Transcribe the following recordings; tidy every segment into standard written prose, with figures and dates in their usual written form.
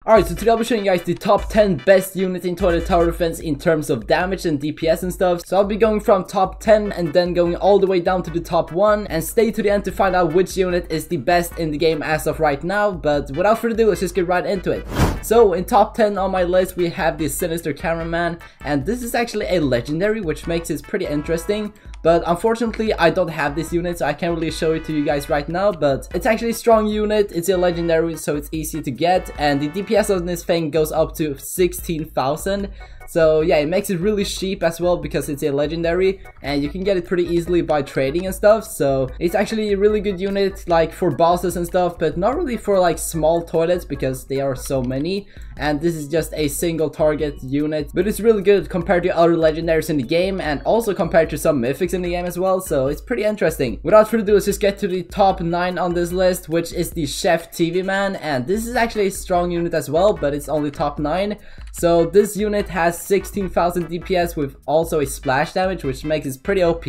Alright, so today I'll be showing you guys the top 10 best units in toilet tower defense in terms of damage and DPS and stuff. So I'll be going from top 10 and then going all the way down to the top 1, and stay to the end to find out which unit is the best in the game as of right now. But without further ado, let's just get right into it. So in top 10 on my list we have the Sinister cameraman, and this is actually a legendary, which makes it pretty interesting. But unfortunately I don't have this unit, so I can't really show it to you guys right now. But it's actually a strong unit, it's a legendary, so it's easy to get, and the DPS on this thing goes up to 16,000. So yeah, it makes it really cheap as well because it's a legendary, and you can get it pretty easily by trading and stuff. So it's actually a really good unit, like for bosses and stuff, but not really for like small toilets because they are so many. And this is just a single target unit, but it's really good compared to other legendaries in the game, and also compared to some mythics in the game as well. So it's pretty interesting. Without further ado, let's just get to the top 9 on this list, which is the Chef tvman, and this is actually a strong unit as well, but it's only top 9. So this unit has 16,000 DPS with also a splash damage, which makes it pretty OP.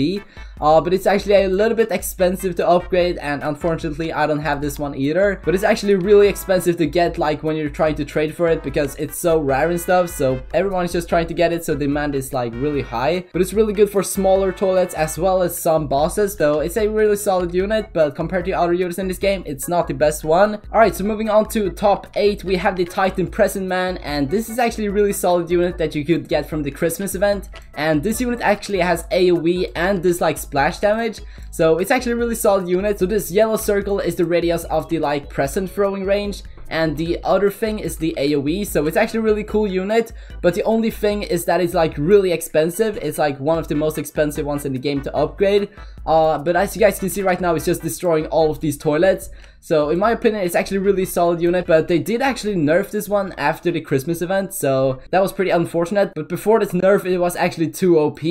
But it's actually a little bit expensive to upgrade, and unfortunately I don't have this one either. But it's actually really expensive to get, like when you're trying to trade for it, because it's so rare and stuff. So everyone is just trying to get it, so demand is like really high. But it's really good for smaller toilets as well as some bosses, though it's a really solid unit. But compared to other units in this game, it's not the best one. Alright, so moving on to top 8, we have the Titan Present Man, and this is actually a really solid unit that you could get from the Christmas event. And this unit actually has AoE and this like splash damage, so it's actually a really solid unit. So this yellow circle is the radius of the like present throwing range, and the other thing is the AoE, so it's actually a really cool unit. But the only thing is that it's like really expensive. It's like one of the most expensive ones in the game to upgrade. But as you guys can see right now, it's just destroying all of these toilets. So in my opinion, it's actually a really solid unit, but they did actually nerf this one after the Christmas event, so that was pretty unfortunate. But before this nerf, it was actually too OP,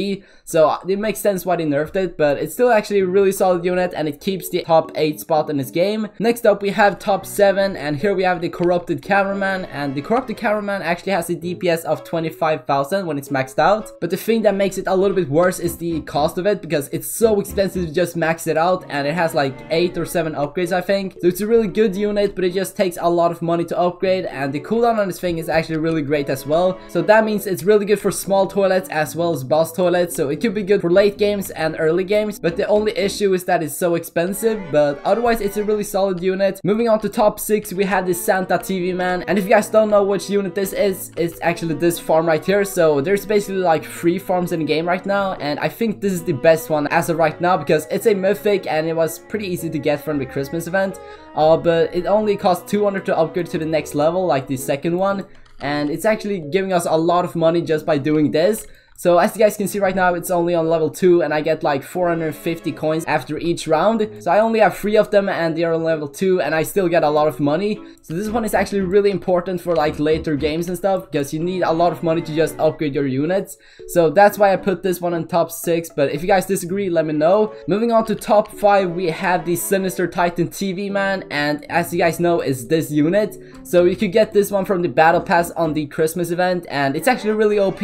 so it makes sense why they nerfed it. But it's still actually a really solid unit, and it keeps the top 8 spot in this game. Next up we have top 7, and here we have the Corrupted Cameraman, and the Corrupted Cameraman actually has a DPS of 25,000 when it's maxed out. But the thing that makes it a little bit worse is the cost of it, because it's so expensive to just max it out, and it has like 8 or 7 upgrades, I think. So it's a really good unit, but it just takes a lot of money to upgrade, and the cooldown on this thing is actually really great as well. So that means it's really good for small toilets as well as boss toilets, so it could be good for late games and early games. But the only issue is that it's so expensive, but otherwise it's a really solid unit. Moving on to top 6, we have the Santa tvman, and if you guys don't know which unit this is, it's actually this farm right here. So there's basically like 3 farms in the game right now, and I think this is the best one as of right now because it's a mythic and it was pretty easy to get from the Christmas event. But it only costs 200 to upgrade to the next level, like the second one, and it's actually giving us a lot of money just by doing this. So as you guys can see right now, it's only on level 2, and I get like 450 coins after each round. So I only have 3 of them, and they are on level 2, and I still get a lot of money. So this one is actually really important for like later games and stuff, because you need a lot of money to just upgrade your units. So that's why I put this one in top 6, but if you guys disagree, let me know. Moving on to top 5, we have the Sinister Titan tvman, and as you guys know, is this unit. So you could get this one from the battle pass on the Christmas event, and it's actually really OP.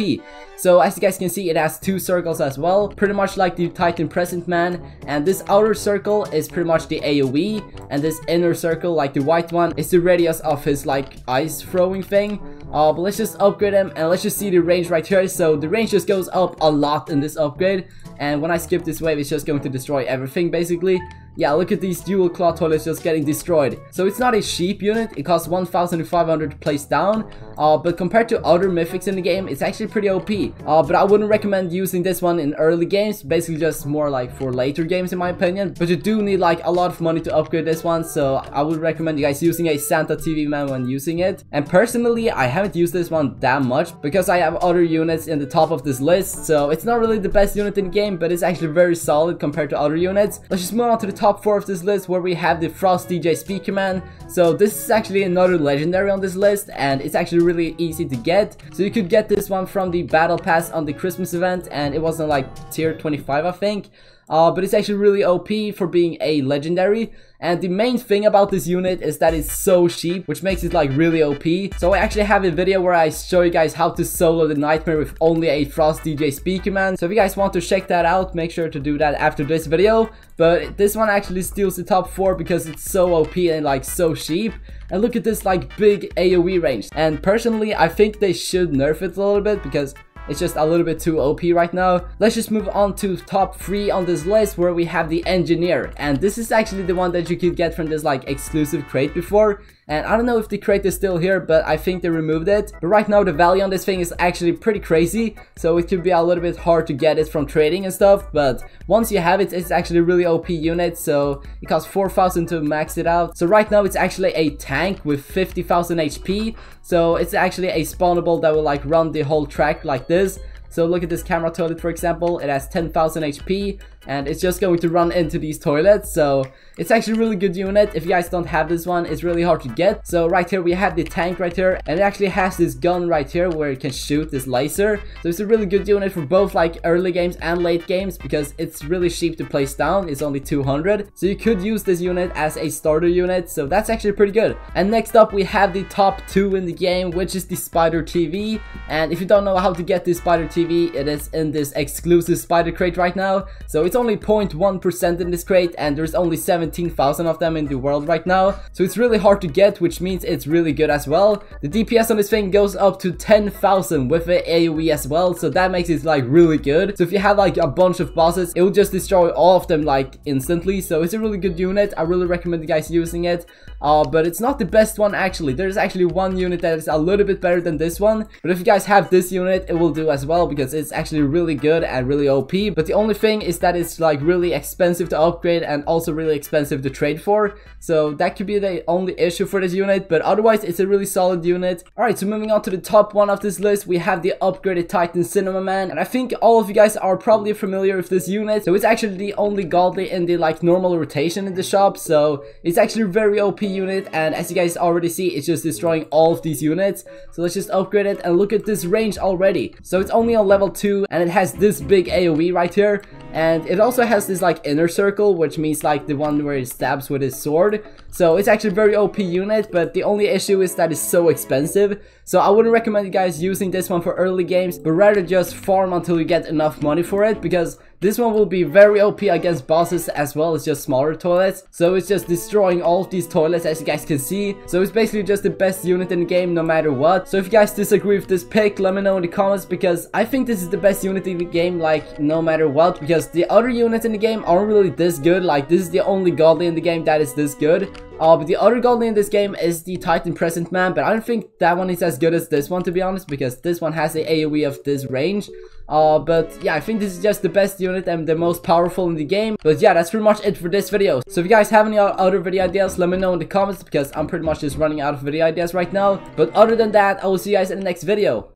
So as you guys can see, it has 2 circles as well, pretty much like the Titan Present Man, and this outer circle is pretty much the AoE, and this inner circle, like the white one, is the radius of his like ice throwing thing. But let's just upgrade him, and let's just see the range right here. So the range just goes up a lot in this upgrade, and when I skip this wave, it's just going to destroy everything basically. Yeah, look at these dual claw toilets just getting destroyed. So it's not a cheap unit, it costs 1,500 to place down, but compared to other mythics in the game, it's actually pretty OP. But I wouldn't recommend using this one in early games, basically just more like for later games in my opinion. But you do need like a lot of money to upgrade this one, so I would recommend you guys using a Santa tvman when using it. And personally, I haven't used this one that much because I have other units in the top of this list, so it's not really the best unit in the game, but it's actually very solid compared to other units. Let's just move on to the top 4 of this list, where we have the Frost DJ Speaker Man. So this is actually another legendary on this list, and it's actually really easy to get. So you could get this one from the battle pass on the Christmas event, and it wasn't like tier 25, I think. but it's actually really OP for being a legendary. And the main thing about this unit is that it's so cheap, which makes it like really OP. So I actually have a video where I show you guys how to solo the Nightmare with only a Frost DJ speed command. So if you guys want to check that out, make sure to do that after this video. But this one actually steals the top 4 because it's so OP and like so cheap. And look at this like big AoE range. And personally, I think they should nerf it a little bit because it's just a little bit too OP right now. Let's just move on to top 3 on this list, where we have the Engineer. And this is actually the one that you could get from this like exclusive crate before. And I don't know if the crate is still here, but I think they removed it. But right now the value on this thing is actually pretty crazy, so it could be a little bit hard to get it from trading and stuff. But once you have it, it's actually a really OP unit. So it costs 4,000 to max it out. So right now it's actually a tank with 50,000 HP. So it's actually a spawnable that will like run the whole track like this. So look at this camera toilet, for example. It has 10,000 HP and it's just going to run into these toilets. So it's actually a really good unit. If you guys don't have this one, it's really hard to get. So right here we have the tank right here, and it actually has this gun right here where it can shoot this laser. So it's a really good unit for both like early games and late games because it's really cheap to place down. It's only 200. So you could use this unit as a starter unit. So that's actually pretty good. And next up we have the top 2 in the game, which is the Spider TV. And if you don't know how to get this Spider TV, it is in this exclusive spider crate right now. So it's only 0.1% in this crate, and there's only 17,000 of them in the world right now. So it's really hard to get, which means it's really good as well. The DPS on this thing goes up to 10,000 with the AoE as well, so that makes it like really good. So if you have like a bunch of bosses, it will just destroy all of them like instantly. So it's a really good unit. I really recommend you guys using it. But it's not the best one actually. There's actually one unit that is a little bit better than this one. But if you guys have this unit, it will do as well because it's actually really good and really OP. But the only thing is that it's like really expensive to upgrade and also really expensive to trade for. So that could be the only issue for this unit, but otherwise it's a really solid unit. Alright, so moving on to the top 1 of this list, we have the upgraded Titan Cameraman. And I think all of you guys are probably familiar with this unit. So it's actually the only godly in the like normal rotation in the shop. So it's actually a very OP unit, and as you guys already see, it's just destroying all of these units. So let's just upgrade it, and look at this range already. So it's only on level 2 and it has this big AoE right here. And it also has this like inner circle, which means like the one where it stabs with his sword. So it's actually a very OP unit, but the only issue is that it's so expensive. So I wouldn't recommend you guys using this one for early games, but rather just farm until you get enough money for it, because this one will be very OP against bosses as well as just smaller toilets. So it's just destroying all of these toilets, as you guys can see. So it's basically just the best unit in the game no matter what. So if you guys disagree with this pick, let me know in the comments, because I think this is the best unit in the game, like no matter what, because the other units in the game aren't really this good. Like this is the only godly in the game that is this good. But the other godly in this game is the Titan Present Man, but I don't think that one is as good as this one, to be honest, because this one has the AoE of this range. But yeah, I think this is just the best unit and the most powerful in the game. But yeah, that's pretty much it for this video. So if you guys have any other video ideas, let me know in the comments, because I'm pretty much just running out of video ideas right now. But other than that, I will see you guys in the next video.